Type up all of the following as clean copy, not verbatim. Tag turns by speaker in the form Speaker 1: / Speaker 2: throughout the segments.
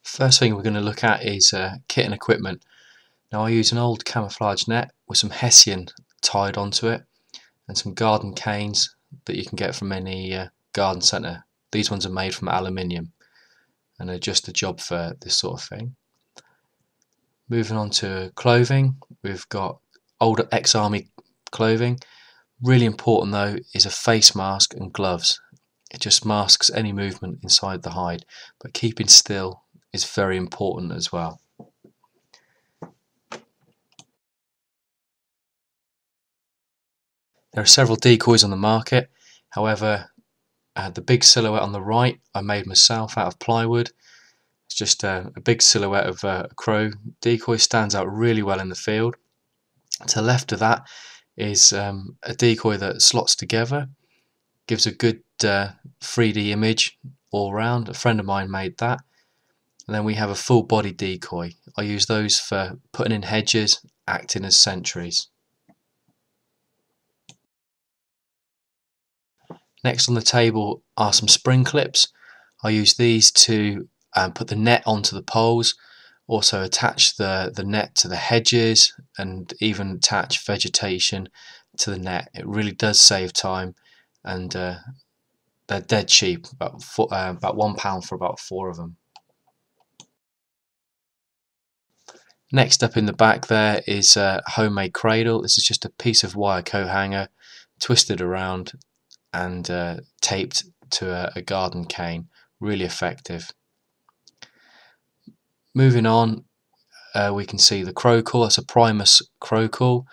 Speaker 1: First thing we're going to look at is kit and equipment. Now I use an old camouflage net with some hessian tied onto it and some garden canes that you can get from any garden centre. These ones are made from aluminium and are just the job for this sort of thing. Moving on to clothing, we've got old ex-army clothing. Really important though is a face mask and gloves. It just masks any movement inside the hide, but keeping still is very important as well. There are several decoys on the market, however the big silhouette on the right I made myself out of plywood. It's just a big silhouette of a crow decoy, stands out really well in the field. To the left of that is a decoy that slots together, gives a good 3D image all round. A friend of mine made that. And then we have a full body decoy. I use those for putting in hedges, acting as sentries. Next on the table are some spring clips. I use these to put the net onto the poles, also attach the net to the hedges, and even attach vegetation to the net. It really does save time, and they're dead cheap, about £1 for about 4 of them. Next up in the back there is a homemade cradle. This is just a piece of wire coat hanger twisted around and taped to a garden cane. Really effective. Moving on, we can see the crow call. That's a Primus crow call.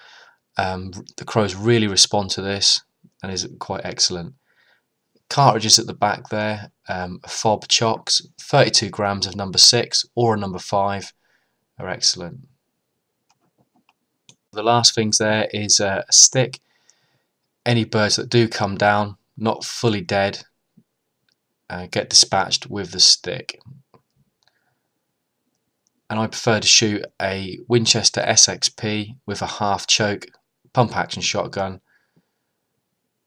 Speaker 1: The crows really respond to this and is quite excellent. Cartridges at the back there, fob chocks, 32 grams of number 6 or a number 5 are excellent. The last things there is a stick. Any birds that do come down, not fully dead, get dispatched with the stick. And I prefer to shoot a Winchester SXP with a half choke pump action shotgun,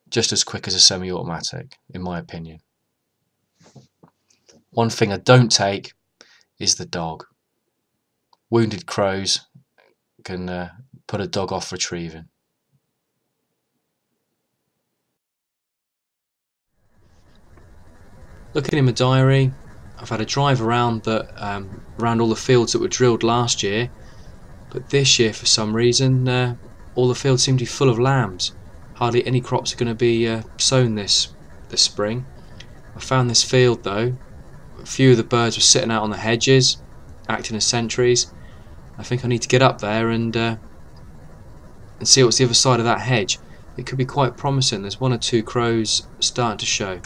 Speaker 1: just as quick as a semi-automatic, in my opinion. One thing I don't take is the dog. Wounded crows can put a dog off retrieving. Looking in my diary, I've had a drive around around all the fields that were drilled last year, but this year for some reason all the fields seem to be full of lambs. Hardly any crops are going to be sown this spring. I found this field though. A few of the birds were sitting out on the hedges, acting as sentries. I think I need to get up there and see what's the other side of that hedge. It could be quite promising. There's 1 or 2 crows starting to show.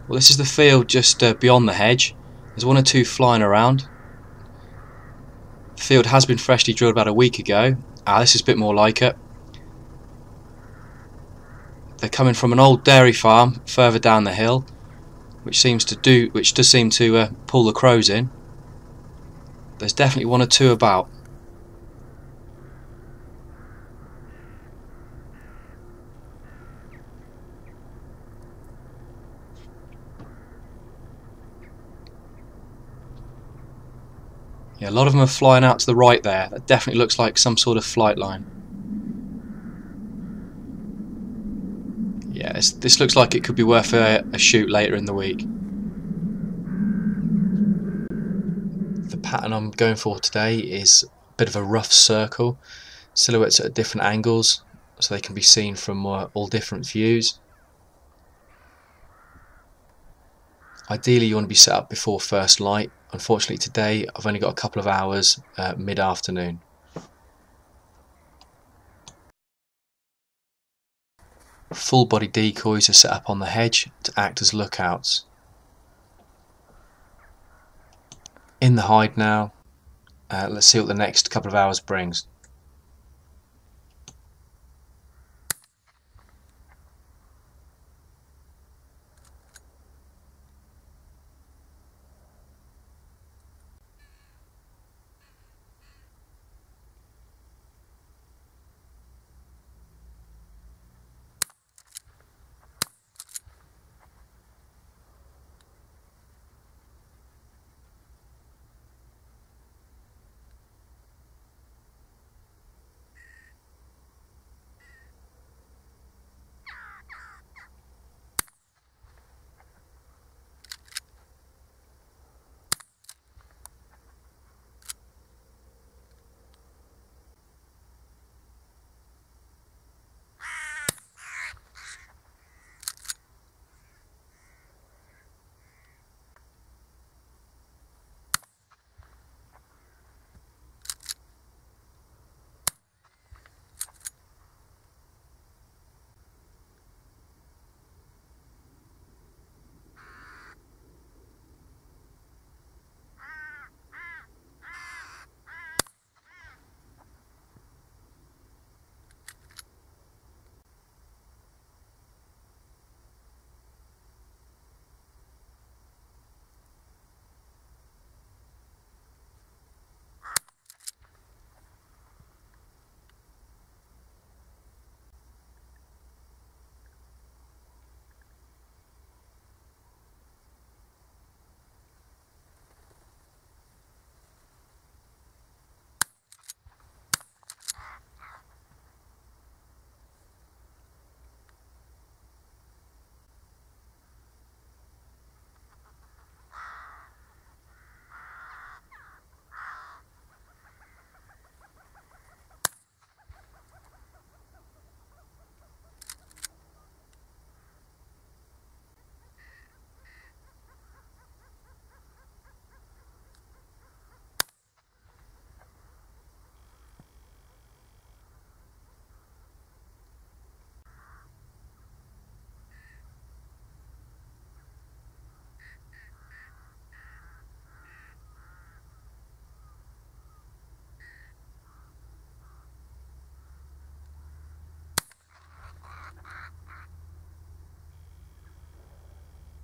Speaker 1: Well, this is the field just beyond the hedge. There's 1 or 2 flying around. The field has been freshly drilled about a week ago. This is a bit more like it. They're coming from an old dairy farm further down the hill, which does seem to pull the crows in. There's definitely 1 or 2 about. Yeah, a lot of them are flying out to the right there. That definitely looks like some sort of flight line. Yeah, this looks like it could be worth a shoot later in the week. The pattern I'm going for today is a bit of a rough circle. Silhouettes at different angles so they can be seen from all different views. Ideally you want to be set up before first light. Unfortunately today I've only got a couple of hours mid-afternoon. Full body decoys are set up on the hedge to act as lookouts. In the hide now. Let's see what the next couple of hours brings.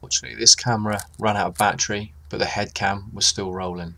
Speaker 1: unfortunately this camera ran out of battery, but the head cam was still rolling.